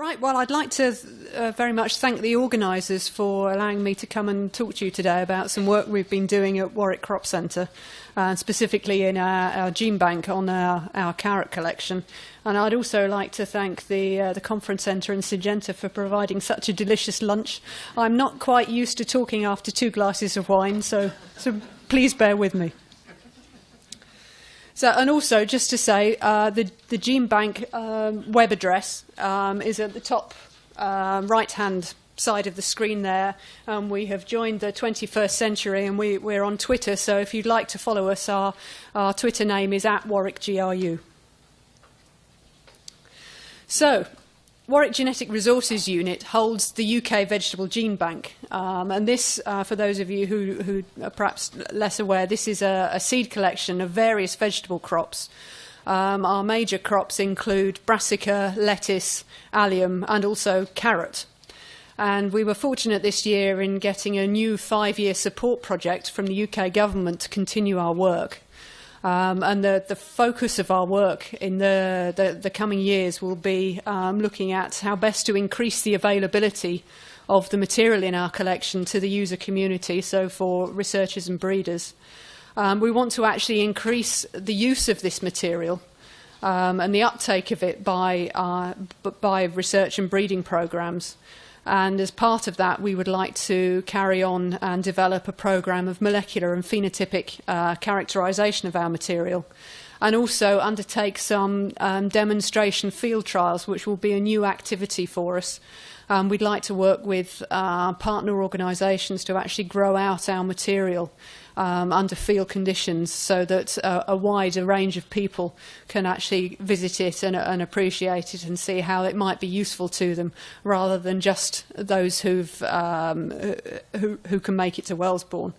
Right, well, I'd like to very much thank the organisers for allowing me to come and talk to you today about some work we've been doing at Warwick Crop Centre, specifically in our gene bank on our carrot collection. And I'd also like to thank the conference centre and Syngenta for providing such a delicious lunch. I'm not quite used to talking after 2 glasses of wine, so please bear with me. So, and also, just to say, the Gene Bank web address is at the top right-hand side of the screen there. We have joined the 21st century, and we're on Twitter. So, if you'd like to follow us, our Twitter name is @WarwickGRU. So, Warwick Genetic Resources Unit holds the UK Vegetable Gene Bank, and this, for those of you who are perhaps less aware, this is a seed collection of various vegetable crops. Our major crops include brassica, lettuce, allium, and also carrot. And we were fortunate this year in getting a new 5-year support project from the UK government to continue our work. And the focus of our work in the coming years will be looking at how best to increase the availability of the material in our collection to the user community, so for researchers and breeders. We want to actually increase the use of this material and the uptake of it by research and breeding programs. And as part of that, we would like to carry on and develop a program of molecular and phenotypic characterization of our material, and also undertake some demonstration field trials, which will be a new activity for us. We'd like to work with partner organisations to actually grow out our material under field conditions, so that a wider range of people can actually visit it and appreciate it and see how it might be useful to them, rather than just those who can make it to Wellesbourne.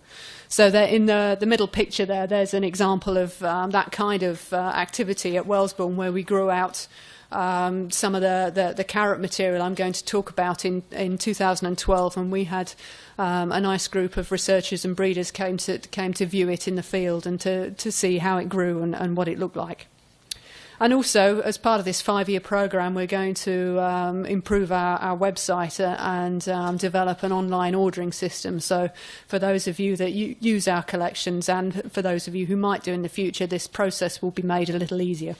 So there, in the middle picture there's an example of that kind of activity at Wellesbourne, where we grew out some of the carrot material I'm going to talk about in 2012, and we had a nice group of researchers and breeders came to view it in the field and to see how it grew and what it looked like. And also, as part of this 5-year programme, we're going to improve our website and develop an online ordering system. So for those of you that use our collections, and for those of you who might do in the future, this process will be made a little easier.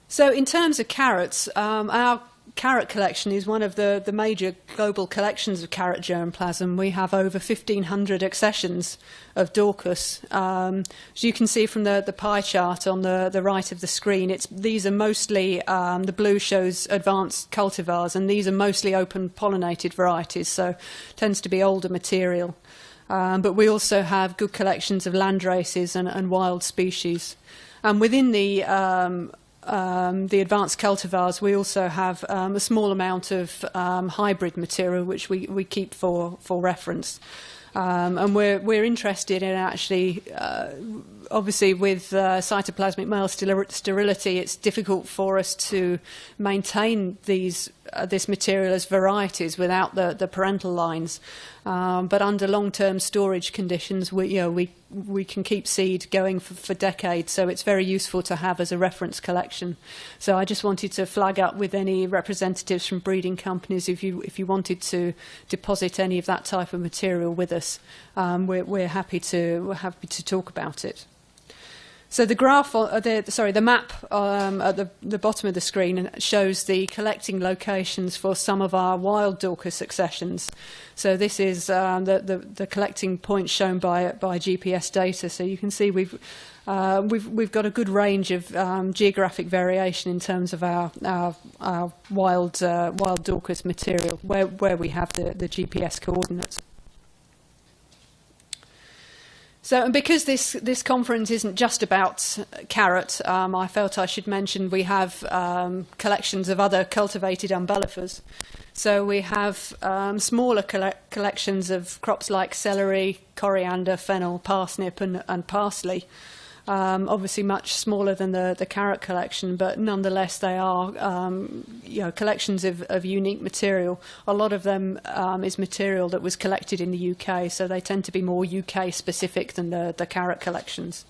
So in terms of carrots, our carrot collection is one of the major global collections of carrot germplasm. We have over 1,500 accessions of Dorcas. As you can see from the pie chart on the right of the screen, these are mostly, the blue shows advanced cultivars, and these are mostly open pollinated varieties, so tends to be older material. But we also have good collections of landraces and wild species. And within the advanced cultivars, we also have a small amount of hybrid material, which we keep for reference. And we're interested in actually, obviously with cytoplasmic male sterility, it's difficult for us to maintain this material as varieties without the parental lines. But under long-term storage conditions, we can keep seed going for decades, so it's very useful to have as a reference collection. So I just wanted to flag up with any representatives from breeding companies, if you wanted to deposit any of that type of material with us, we're happy to talk about it. So the graph, the map at the bottom of the screen shows the collecting locations for some of our wild Dorcas accessions. So this is the collecting points shown by GPS data. So you can see we've got a good range of geographic variation in terms of our wild Dorcas material, where we have the GPS coordinates. So, and because this conference isn't just about carrot, I felt I should mention we have collections of other cultivated umbellifers. So we have smaller collections of crops like celery, coriander, fennel, parsnip and parsley. Obviously much smaller than the carrot collection, but nonetheless they are collections of unique material. A lot of them is material that was collected in the UK, so they tend to be more UK specific than the carrot collections.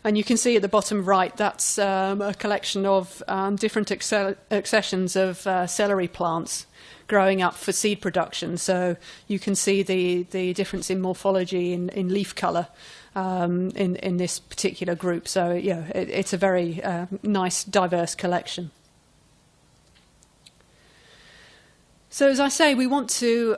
And you can see at the bottom right, that's a collection of different accessions of celery plants growing up for seed production. So you can see the difference in morphology in leaf colour in this particular group. So yeah, it's a very nice, diverse collection. So as I say, we want to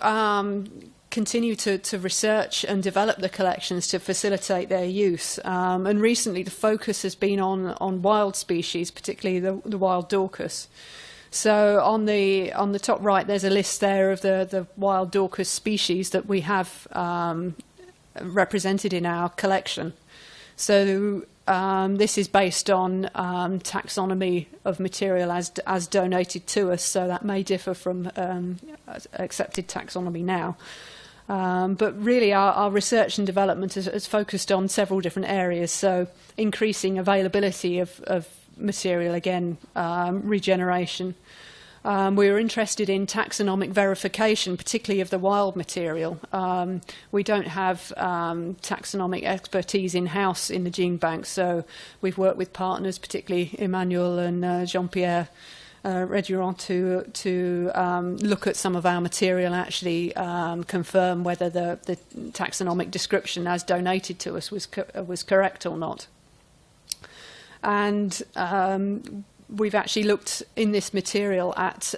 continue to research and develop the collections to facilitate their use. And recently the focus has been on wild species, particularly the wild Daucus. So on the top right, there's a list there of the wild Daucus species that we have represented in our collection. So this is based on taxonomy of material as donated to us, so that may differ from accepted taxonomy now. But really our research and development has focused on several different areas, so increasing availability of material, again, regeneration. We were interested in taxonomic verification, particularly of the wild material. We don't have taxonomic expertise in-house in the gene bank, so we've worked with partners, particularly Emmanuel and Jean-Pierre Redurant, to look at some of our material and actually confirm whether the taxonomic description as donated to us was correct or not. And we've actually looked in this material at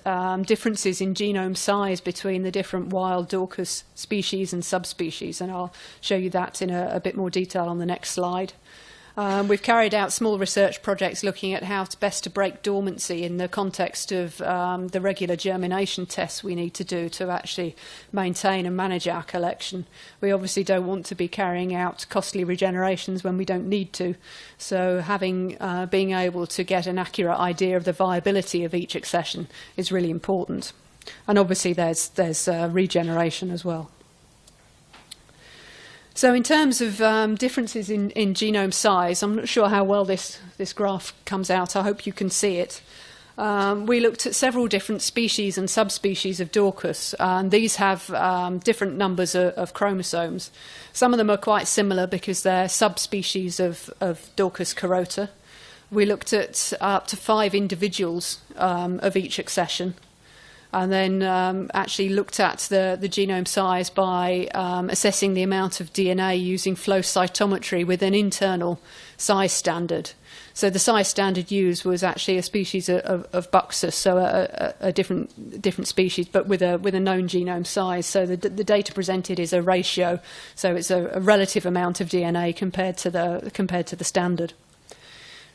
differences in genome size between the different wild Daucus species and subspecies, and I'll show you that in a bit more detail on the next slide. We've carried out small research projects looking at how best to break dormancy in the context of the regular germination tests we need to do to actually maintain and manage our collection. We obviously don't want to be carrying out costly regenerations when we don't need to, so being able to get an accurate idea of the viability of each accession is really important. And obviously there's regeneration as well. So in terms of differences in genome size, I'm not sure how well this graph comes out. I hope you can see it. We looked at several different species and subspecies of Daucus, and these have different numbers of chromosomes. Some of them are quite similar because they're subspecies of Daucus carota. We looked at up to 5 individuals of each accession, and then actually looked at the genome size by assessing the amount of DNA using flow cytometry with an internal size standard. So the size standard used was actually a species of Buxus, so a different species, but with a known genome size. So the data presented is a ratio, so it's a relative amount of DNA compared to the standard.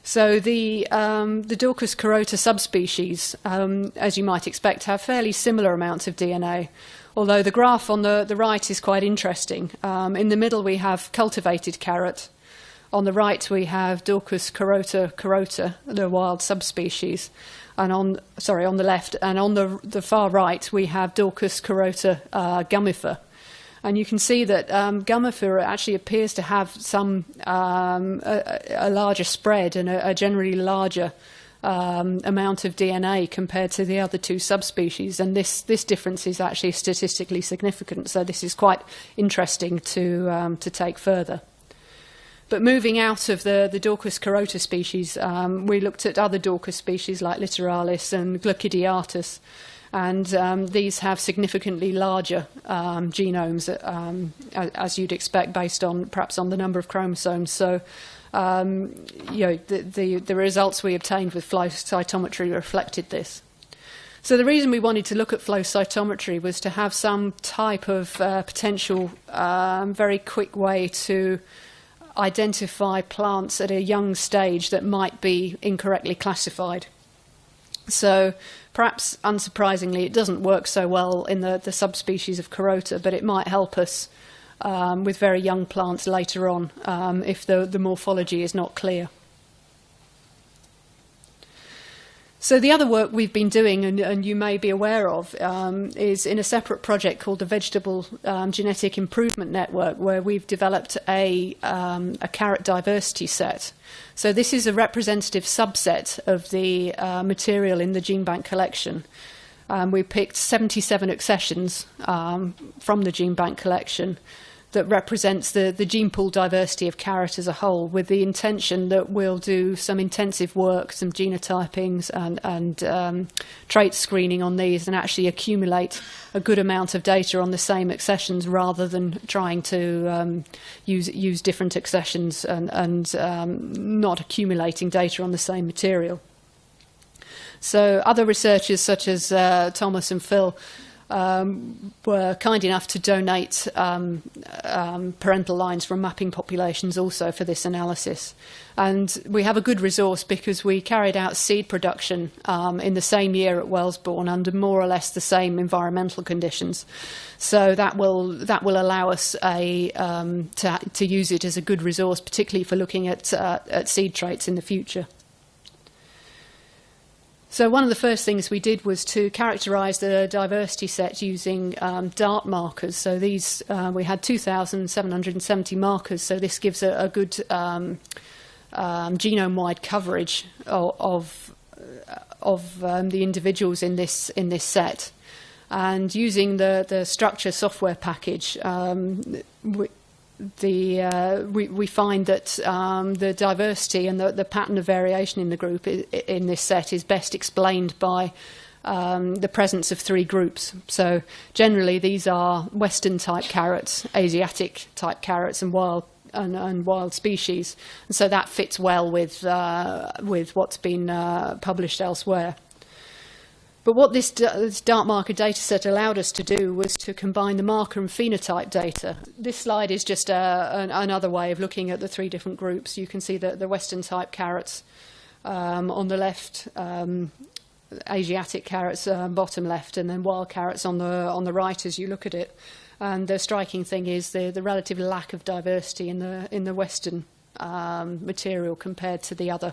So the Daucus carota subspecies, as you might expect, have fairly similar amounts of DNA, although the graph on the right is quite interesting. In the middle we have cultivated carrot. On the right we have Daucus carota, the wild subspecies, and on the left, and on the far right we have Daucus carota gummifer. And you can see that gummifer actually appears to have some a larger spread and a generally larger amount of DNA compared to the other 2 subspecies, and this difference is actually statistically significant. So this is quite interesting to take further. But moving out of the Daucus carota species, we looked at other Daucus species like Littoralis and Glaucidiatus. And these have significantly larger genomes, as you'd expect, based on perhaps on the number of chromosomes. So, the results we obtained with flow cytometry reflected this. So the reason we wanted to look at flow cytometry was to have some type of potential, very quick way to identify plants at a young stage that might be incorrectly classified. So perhaps unsurprisingly, it doesn't work so well in the subspecies of carota, but it might help us with very young plants later on if the morphology is not clear. So the other work we've been doing, and you may be aware of, is in a separate project called the Vegetable Genetic Improvement Network, where we've developed a carrot diversity set. So this is a representative subset of the material in the gene bank collection. We picked 77 accessions from the gene bank collection that represents the gene pool diversity of carrot as a whole, with the intention that we'll do some intensive work, some genotypings and trait screening on these, and actually accumulate a good amount of data on the same accessions rather than trying to use different accessions and not accumulating data on the same material. So other researchers such as Thomas and Phil were kind enough to donate parental lines from mapping populations also for this analysis. And we have a good resource because we carried out seed production in the same year at Wellesbourne under more or less the same environmental conditions. So that will allow us to use it as a good resource, particularly for looking at seed traits in the future. So one of the first things we did was to characterise the diversity set using DART markers. So these, we had 2,770 markers, so this gives a good genome-wide coverage of the individuals in this set. And using the structure software package, we find that the diversity and the pattern of variation in the group in this set is best explained by the presence of three groups. So generally these are Western type carrots, Asiatic type carrots, and wild species, and so that fits well with what's been published elsewhere. But what this DART marker dataset allowed us to do was to combine the marker and phenotype data. This slide is just another way of looking at the three different groups. You can see the Western type carrots on the left, Asiatic carrots bottom left, and then wild carrots on the right as you look at it. And the striking thing is the relative lack of diversity in the Western material compared to the other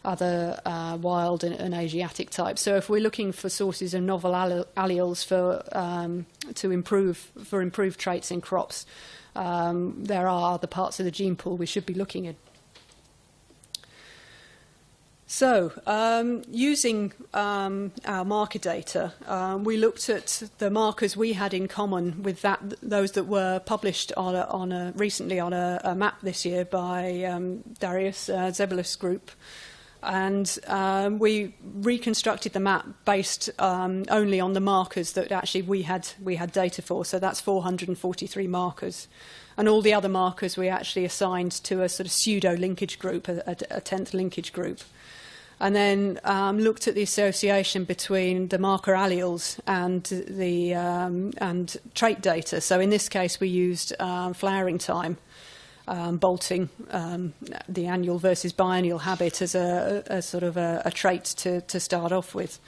wild and Asiatic types. So if we're looking for sources of novel alleles for improved traits in crops, there are other parts of the gene pool we should be looking in. So using our marker data, we looked at the markers we had in common with those that were published recently on a map this year by Darius Zebulis' group. And we reconstructed the map based only on the markers that actually we had data for. So that's 443 markers, and all the other markers we actually assigned to a sort of pseudo linkage group, a 10th linkage group, and then looked at the association between the marker alleles and the and trait data. So in this case, we used flowering time. Bolting, the annual versus biennial habit as a sort of a trait to start off with.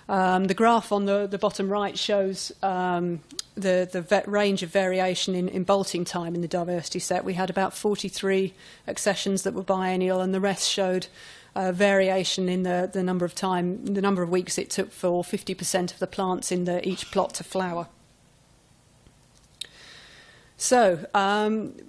The graph on the bottom right shows the range of variation in bolting time in the diversity set. We had about 43 accessions that were biennial, and the rest showed variation in the number of weeks it took for 50% of the plants in each plot to flower. So,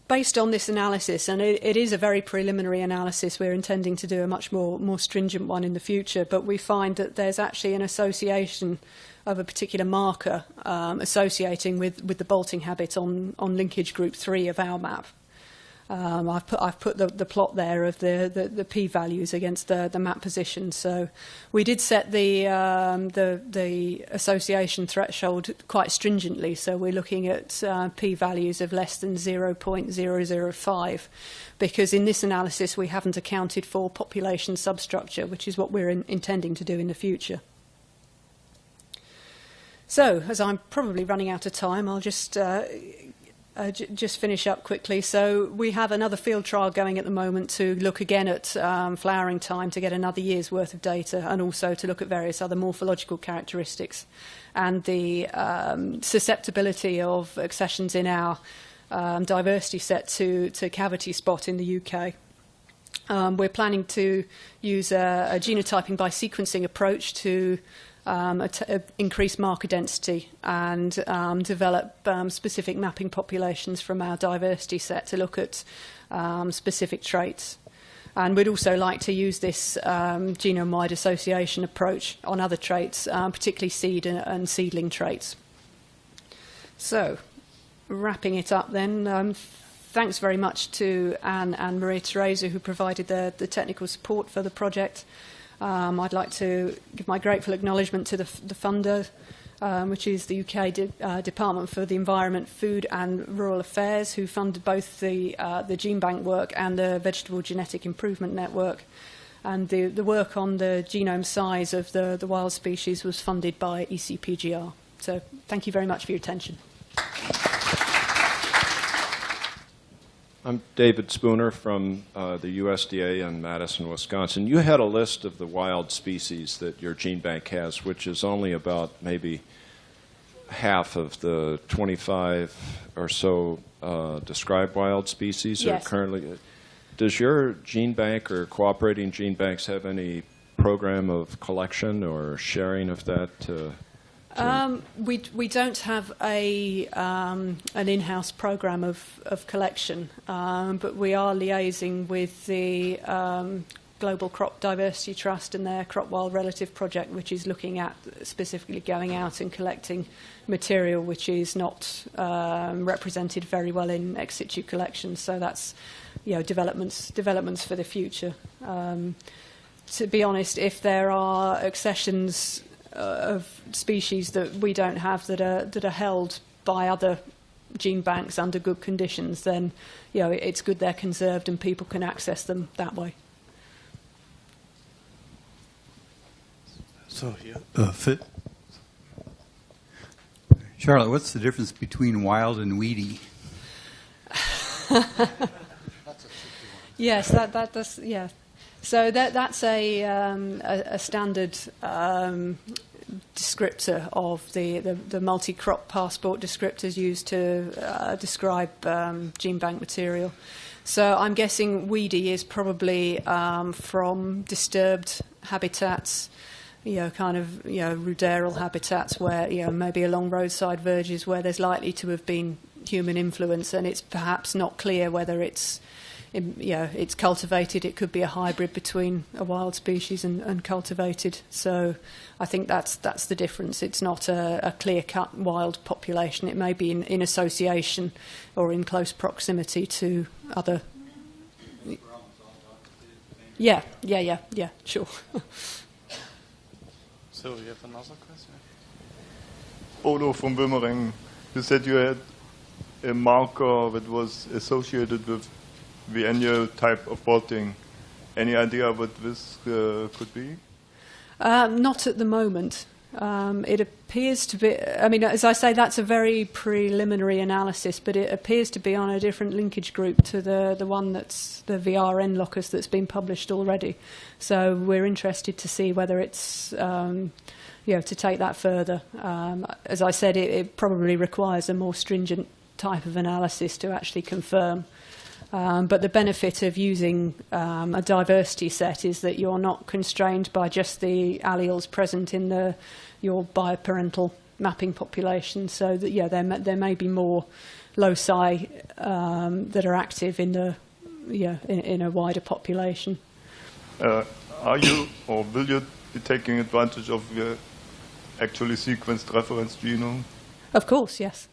based on this analysis, and it is a very preliminary analysis, we're intending to do a much more stringent one in the future, but we find that there's actually an association of a particular marker associating with the bolting habit on linkage group 3 of our map. I've put the plot there of the p-values against the map position. So we did set the association threshold quite stringently. So we're looking at p-values of less than 0.005, because in this analysis we haven't accounted for population substructure, which is what we're intending to do in the future. So, as I'm probably running out of time, I'll just finish up quickly. So we have another field trial going at the moment to look again at flowering time to get another year's worth of data, and also to look at various other morphological characteristics and the susceptibility of accessions in our diversity set to cavity spot in the UK. We're planning to use a genotyping by sequencing approach to increase marker density and develop specific mapping populations from our diversity set to look at specific traits. And we'd also like to use this genome-wide association approach on other traits, particularly seed and seedling traits. So, wrapping it up then, thanks very much to Anne and Maria-Theresa who provided the technical support for the project. I'd like to give my grateful acknowledgement to the funder, which is the UK Department for the Environment, Food and Rural Affairs, who funded both the gene bank work and the Vegetable Genetic Improvement Network. And the work on the genome size of the wild species was funded by ECPGR. So thank you very much for your attention. I'm David Spooner from the USDA in Madison, Wisconsin. You had a list of the wild species that your gene bank has, which is only about maybe half of the 25 or so described wild species yes. are currently. Does your gene bank or cooperating gene banks have any program of collection or sharing of that? We don't have an in-house program of collection, but we are liaising with the Global Crop Diversity Trust and their Crop Wild Relative Project, which is looking at specifically going out and collecting material which is not represented very well in ex situ collections. So that's, you know, developments for the future. To be honest, if there are accessions of species that we don't have that are held by other gene banks under good conditions, then, you know, it's good they're conserved and people can access them that way. So, Charlotte, what's the difference between wild and weedy? Yes, that's yeah. So that's a standard descriptor of the multi-crop passport descriptors used to describe gene bank material. So I'm guessing weedy is probably from disturbed habitats, you know, kind of, you know, ruderal habitats where, you know, maybe along roadside verges where there's likely to have been human influence, and it's perhaps not clear whether it's, you know, it's cultivated. It could be a hybrid between a wild species and cultivated. So I think that's the difference. It's not a clear-cut wild population. It may be in association or in close proximity to other. Yeah, sure. So you have another question? Odo from Wimmering, you said you had a marker that was associated with the annual type of bolting. Any idea what this could be? Not at the moment. It appears to be, I mean, as I say, that's a very preliminary analysis, but it appears to be on a different linkage group to the one that's the VRN locus that's been published already. So we're interested to see whether it's, you know, to take that further. As I said, it probably requires a more stringent type of analysis to actually confirm. But the benefit of using a diversity set is that you're not constrained by just the alleles present in your bioparental mapping population. So that, yeah, there may be more loci that are active in in a wider population. Are you or will you be taking advantage of the actually sequenced reference genome? Of course, yes.